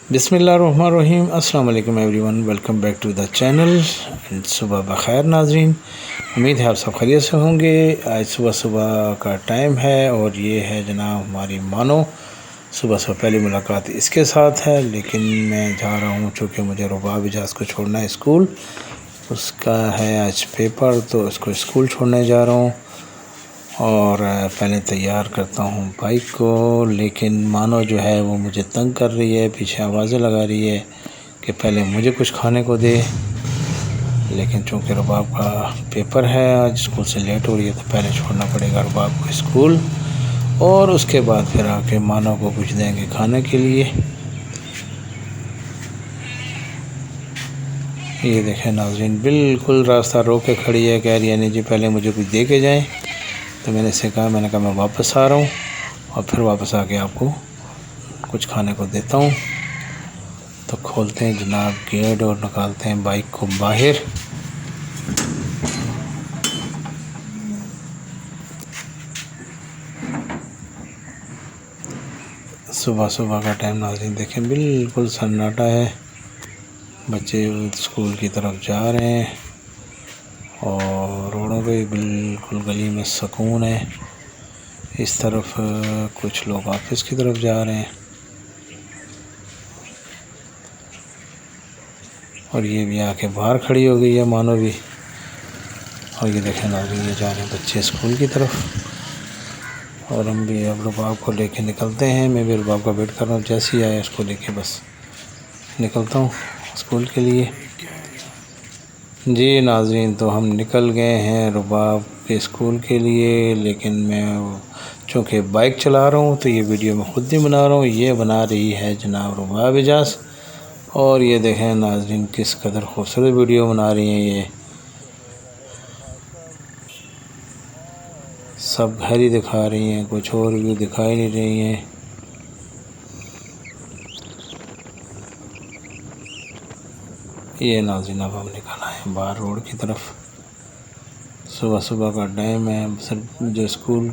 बिस्मिल्लाहिर्रहमानिर्रहीम। अस्सलाम वालेकुम everyone, welcome back to the channel and सुबह बखैर नाजरीन। उम्मीद है आप सब खैरियत से होंगे। आज सुबह सुबह का टाइम है और ये है जनाब हमारी मानो सुबह सुबह पहली मुलाकात इसके साथ है। लेकिन मैं जा रहा हूँ चूँकि मुझे रुबाब इजाज़ को छोड़ना है स्कूल, उसका है आज पेपर, तो उसको स्कूल छोड़ने जा रहा हूँ। और पहले तैयार करता हूँ बाइक को, लेकिन मानो जो है वो मुझे तंग कर रही है, पीछे आवाज़ें लगा रही है कि पहले मुझे कुछ खाने को दे। लेकिन चूँकि रुबाब का पेपर है आज, स्कूल से लेट हो रही है, तो पहले छोड़ना पड़ेगा रुबाब को स्कूल और उसके बाद फिर आके मानो को कुछ देंगे खाने के लिए। ये देखें नाज़रीन, बिल्कुल रास्ता रोक के खड़ी है, कह रही है नहीं जी पहले मुझे कुछ दे के जाएँ। तो मैंने इससे कहा, मैंने कहा मैं वापस आ रहा हूँ और फिर वापस आके आपको कुछ खाने को देता हूँ। तो खोलते हैं जनाब गेट और निकालते हैं बाइक को बाहर। सुबह सुबह का टाइम नाज़रीन देखें, बिल्कुल सन्नाटा है, बच्चे स्कूल की तरफ जा रहे हैं और रोडों पे बिल्कुल गली में सुकून है। इस तरफ कुछ लोग ऑफिस की तरफ जा रहे हैं और ये भी आके बाहर खड़ी हो गई है मानो भी। और ये देखें नाज़रीन, ये जा रहे हैं बच्चे स्कूल की तरफ और हम भी अब रुबाब को लेके निकलते हैं। मैं भी रुबाब का वेट कर रहा हूँ, जैसे ही आया उसको लेके बस निकलता हूँ स्कूल के लिए। जी नाज़रीन, तो हम निकल गए हैं रुबाब के स्कूल के लिए, लेकिन मैं चूँकि बाइक चला रहा हूँ तो ये वीडियो मैं ख़ुद नहीं बना रहा हूँ, ये बना रही है जनाब रुबाब इजाज़। और ये देखें नाज़रीन किस कदर खूबसूरत वीडियो बना रही हैं। ये सब घर ही दिखा रही हैं, कुछ और भी दिखाई नहीं रही हैं। ये नाज़रीन अब हम निकल आए बाहर रोड की तरफ। सुबह सुबह का टाइम है, जो स्कूल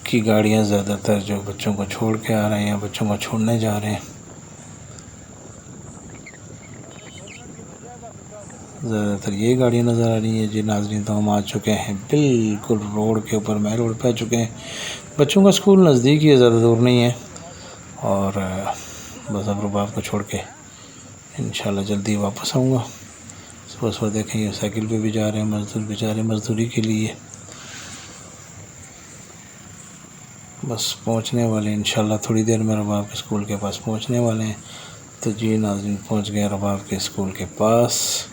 की गाड़ियाँ ज़्यादातर जो बच्चों को छोड़ के आ रहे हैं या बच्चों को छोड़ने जा रहे हैं, ज़्यादातर ये गाड़ियाँ नज़र आ रही हैं। जी नाज़रीन, तो हम आ चुके हैं बिल्कुल रोड के ऊपर, मैं रोड पे आ चुके हैं। बच्चों का स्कूल नज़दीक ही है, ज़्यादा दूर नहीं है। और बस अब रुबाब को छोड़ के इंशाल्लाह जल्दी वापस आऊँगा। सुबह सुबह देखें ये साइकिल पे भी जा रहे हैं मज़दूर, बेचारे मज़दूरी के लिए। बस पहुंचने वाले इंशाल्लाह, थोड़ी देर में रुबाब के स्कूल के पास पहुंचने वाले हैं। तो जी नाज़रीन, पहुंच गए रुबाब के स्कूल के पास।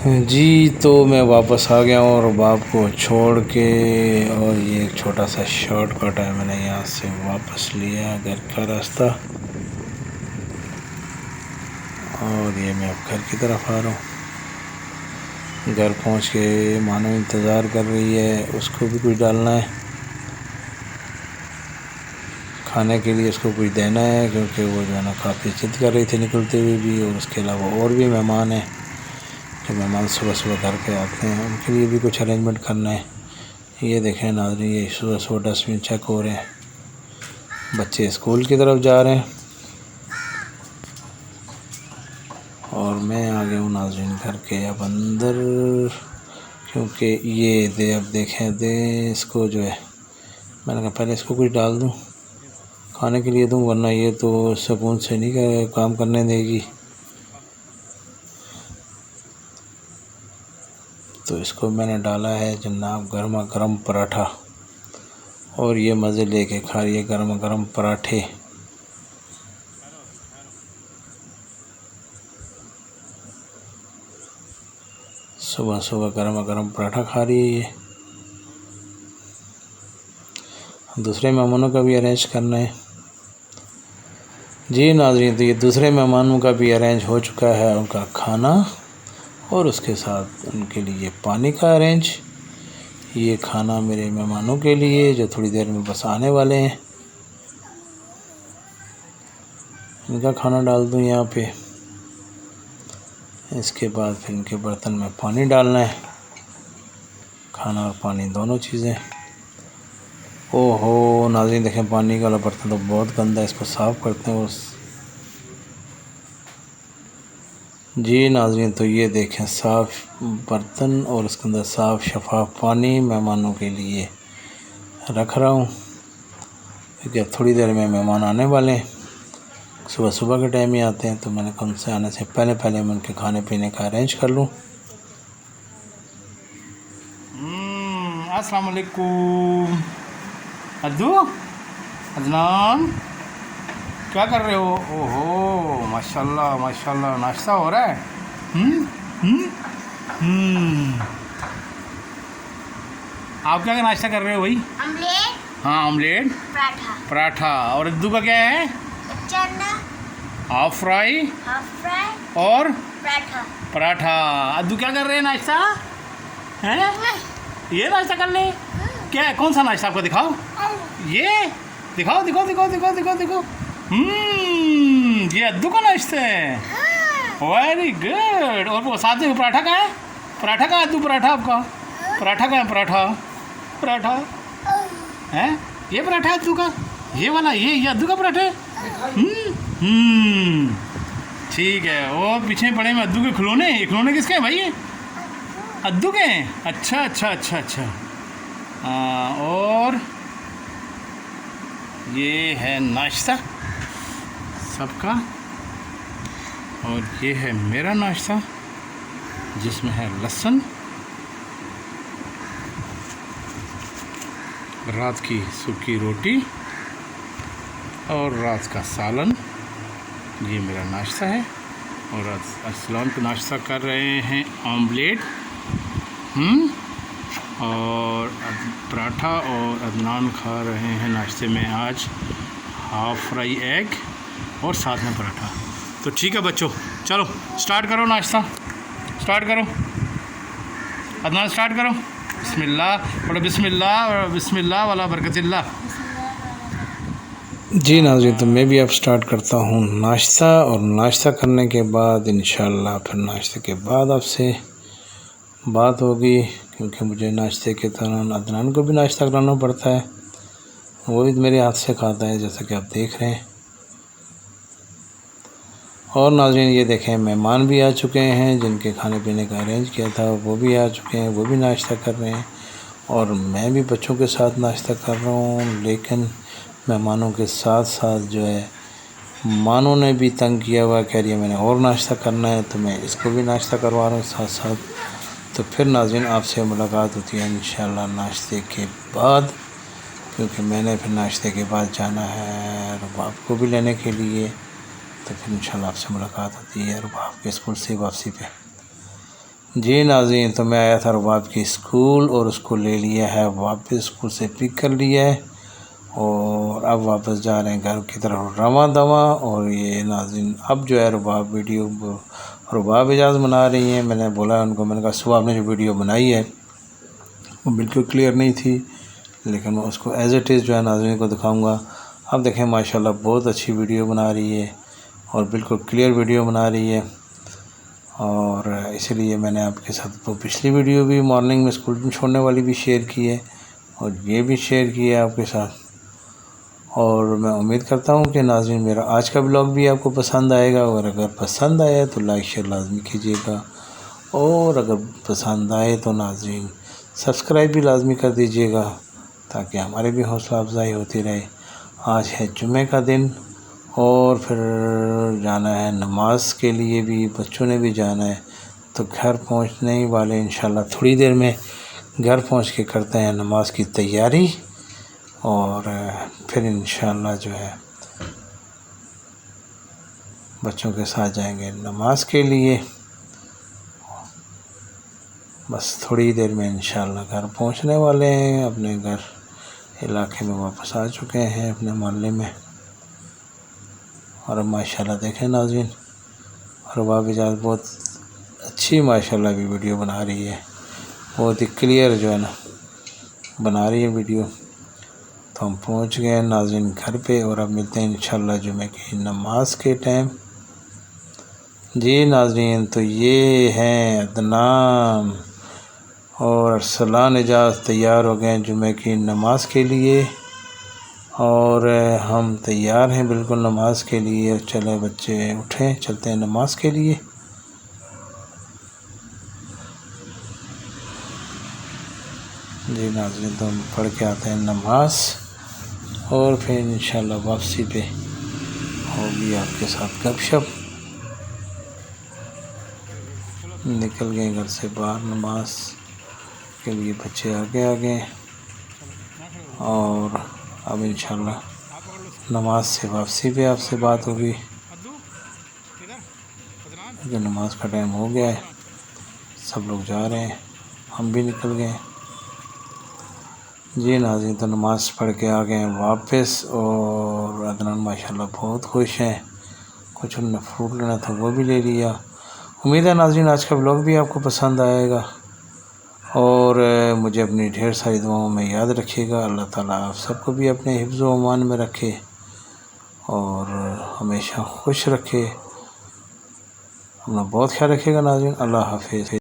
जी तो मैं वापस आ गया हूँ रुबाब को छोड़ के, और ये एक छोटा सा शॉर्टकट है, मैंने यहाँ से वापस लिया घर का रास्ता। और ये मैं अब घर की तरफ आ रहा हूँ। घर पहुँच के मानो इंतज़ार कर रही है, उसको भी कुछ डालना है खाने के लिए, उसको कुछ देना है, क्योंकि वो जो है ना काफ़ी जिद कर रही थी निकलते हुए भी। और उसके अलावा और भी मेहमान हैं, जो मेहमान सुबह सुबह घर पे आते हैं, उनके लिए भी कुछ अरेंजमेंट करना है। ये देखें नाज़रीन, ये सुबह सुबह डस्टबिन चेक हो रहे हैं, बच्चे स्कूल की तरफ जा रहे हैं और मैं आ गया हूँ नाज़रीन घर के अब अंदर। क्योंकि ये अब देखें इसको जो है, मैंने कहा पहले इसको कुछ डाल दूँ खाने के लिए दूँ, वरना ये तो सुकून से नहीं काम करने देगी। तो इसको मैंने डाला है जनाब गर्मा गर्म पराठा, और ये मज़े लेके खा रही है गर्मा गर्म पराठे। सुबह सुबह गर्मा गर्म पराठा खा रही है ये। दूसरे मेहमानों का भी अरेंज करना है। जी नाज़रीन, तो ये दूसरे मेहमानों का भी अरेंज हो चुका है, उनका खाना और उसके साथ उनके लिए पानी का अरेंज। ये खाना मेरे मेहमानों के लिए जो थोड़ी देर में बस आने वाले हैं, इनका खाना डाल दूँ यहाँ पे। इसके बाद फिर इनके बर्तन में पानी डालना है, खाना और पानी दोनों चीज़ें। ओहो नाज़रीन देखें, पानी वाला बर्तन तो बहुत गंदा है, इसको साफ़ करते हैं उस। जी नाज़रीन, तो ये देखें साफ़ बर्तन और उसके अंदर साफ़ शफाफ पानी मेहमानों के लिए रख रहा हूँ, क्योंकि अब थोड़ी देर में मेहमान आने वाले हैं। सुबह सुबह के टाइम ही आते हैं, तो मैंने कहा उनसे आने से पहले पहले मैं उनके खाने पीने का अरेंज कर लूँ। अस्सलाम वालेकुम अद्दू, अदनान, क्या कर रहे हो? ओहो माशाल्लाह माशाल्लाह, नाश्ता हो रहा है। आप क्या नाश्ता कर रहे हो भाई? ऑमलेट। हाँ ऑमलेट, पराठा। पराठा। और अद्दू का क्या है? चना, हाफ फ्राई और पराठा। पराठा। अद्दू क्या कर रहे हैं? नाश्ता है? ये नाश्ता कर ले। क्या है? कौन सा नाश्ता आपको दिखाओ? ये दिखाओ दिखाओ दिखाओ दिखाओ दिखाओ दिखाओ। ये अद्दू का नाश्ता है। Very good. और वो साथ में पराठा का है? पराठा का अद्दू? पराठा आपका पराठा का है? पराठा पराठा है ये? पराठा अद्दू का ये वाला? ये अद्दू का पराठा है। ठीक है। वो पीछे पड़े में अद्दू के खिलौने। ये खिलौने किसके हैं भाई? ये अद्दू के हैं। अच्छा अच्छा अच्छा अच्छा। और ये है नाश्ता सबका, और ये है मेरा नाश्ता जिसमें है लहसुन, रात की सूखी रोटी और रात का सालन। ये मेरा नाश्ता है। और अस्सलाम को नाश्ता कर रहे हैं ऑमलेट और पराठा, और अदनान खा रहे हैं नाश्ते में आज हाफ फ्राई एग और साथ में पराठा। तो ठीक है बच्चों, चलो स्टार्ट करो नाश्ता, स्टार्ट करो। अदनान स्टार्ट करो। बिस्मिल्लाह और बिस्मिल्लाह और बिस्मिल्लाह वाला बरकतिल्लाह। जी नाज़रीन, तो मैं भी अब स्टार्ट करता हूँ नाश्ता, और नाश्ता करने के बाद इंशाल्लाह फिर नाश्ते के बाद आपसे बात होगी, क्योंकि मुझे नाश्ते के दौरान अदनान को भी नाश्ता कराना पड़ता है। वो भी मेरे हाथ से खाता है, जैसा कि आप देख रहे हैं। और नाज़रीन ये देखें, मेहमान भी आ चुके हैं जिनके खाने पीने का अरेंज किया था, वो भी आ चुके हैं, वो भी नाश्ता कर रहे हैं। और मैं भी बच्चों के साथ नाश्ता कर रहा हूँ, लेकिन मेहमानों के साथ साथ जो है मानो ने भी तंग किया हुआ, कह रही है मैंने और नाश्ता करना है, तो मैं इसको भी नाश्ता करवा रहा हूँ साथ साथ। तो फिर नाज़रीन आपसे मुलाकात होती है इंशाल्लाह नाश्ते के बाद, क्योंकि मैंने फिर नाश्ते के बाद जाना है रुबाब को भी लेने के लिए। तो फिर इंशाल्लाह आपसे मुलाकात होती है रुबाब के स्कूल से वापसी पे। जी नाज़रीन, तो मैं आया था रुबाब की स्कूल और उसको ले लिया है वापस, स्कूल से पिक कर लिया है, और अब वापस जा रहे हैं घर की तरफ रवा दवा। और ये नाज़रीन अब जो है रुबाब रुबाब इजाज़ बना रही हैं। मैंने बोला उनको, मैंने कहा सुबह आपने जो वीडियो बनाई है वो बिल्कुल क्लियर नहीं थी, लेकिन मैं उसको एज़ इट इज़ जो है नाज़रीन को दिखाऊंगा। अब देखें माशाल्लाह बहुत अच्छी वीडियो बना रही है और बिल्कुल क्लियर वीडियो बना रही है। और इसलिए मैंने आपके साथ वो पिछली वीडियो भी मॉर्निंग में स्कूल में छोड़ने वाली भी शेयर की है, और ये भी शेयर की है आपके साथ। और मैं उम्मीद करता हूँ कि नाज़रीन मेरा आज का ब्लॉग भी आपको पसंद आएगा, और अगर पसंद आया तो लाइक शेयर लाजमी कीजिएगा, और अगर पसंद आए तो नाज़रीन सब्सक्राइब भी लाजमी कर दीजिएगा, ताकि हमारे भी हौसला अफजाई होती रहे। आज है जुमे का दिन, और फिर जाना है नमाज के लिए भी, बच्चों ने भी जाना है। तो घर पहुँचने ही वाले इंशाल्लाह थोड़ी देर में घर पहुँच के करते हैं नमाज की तैयारी, और फिर इंशाल्लाह जो है बच्चों के साथ जाएंगे नमाज के लिए। बस थोड़ी देर में इंशाल्लाह घर पहुंचने वाले हैं, अपने घर इलाके में वापस आ चुके हैं अपने मोहल्ले में। और अब माशाल्लाह देखें नाज़रीन, रुबाब इजाज़ बहुत अच्छी माशाल्लाह भी वीडियो बना रही है, बहुत ही क्लियर जो है ना बना रही है वीडियो। तो हम पहुंच गए नाज़रीन घर पे, और अब मिलते हैं इंशाल्लाह जुमे की नमाज के टाइम। जी नाज़रीन, तो ये हैं अदनान और अरसलान इजाज़ तैयार हो गए जुमे की नमाज के लिए। और हम तैयार हैं बिल्कुल नमाज के लिए। चले बच्चे उठें, चलते हैं नमाज के लिए। जी नाज़रीन, तो हम पढ़ के आते हैं नमाज और फिर इंशाल्लाह वापसी पे होगी आपके साथ गपशप। निकल गए घर से बाहर नमाज के लिए, बच्चे आगे आ गए और अब इंशाल्लाह नमाज से वापसी पे आपसे बात होगी, क्योंकि नमाज का टाइम हो गया है। सब लोग जा रहे हैं, हम भी निकल गए। जी नाज़रीन, तो नमाज पढ़ के आ गए हैं वापस और अदनान माशाल्लाह बहुत खुश हैं। कुछ उन्होंने फ्रूट लेना था वो भी ले लिया। उम्मीद है नाज़रीन आज का व्लॉग भी आपको पसंद आएगा और मुझे अपनी ढेर सारी दुआओं में याद रखिएगा। अल्लाह ताला आप सबको भी अपने हिफ्ज़ व अमान में रखे और हमेशा खुश रखे। अपना बहुत ख्याल रखिएगा नाज़रीन। अल्लाह हाफ़िज़।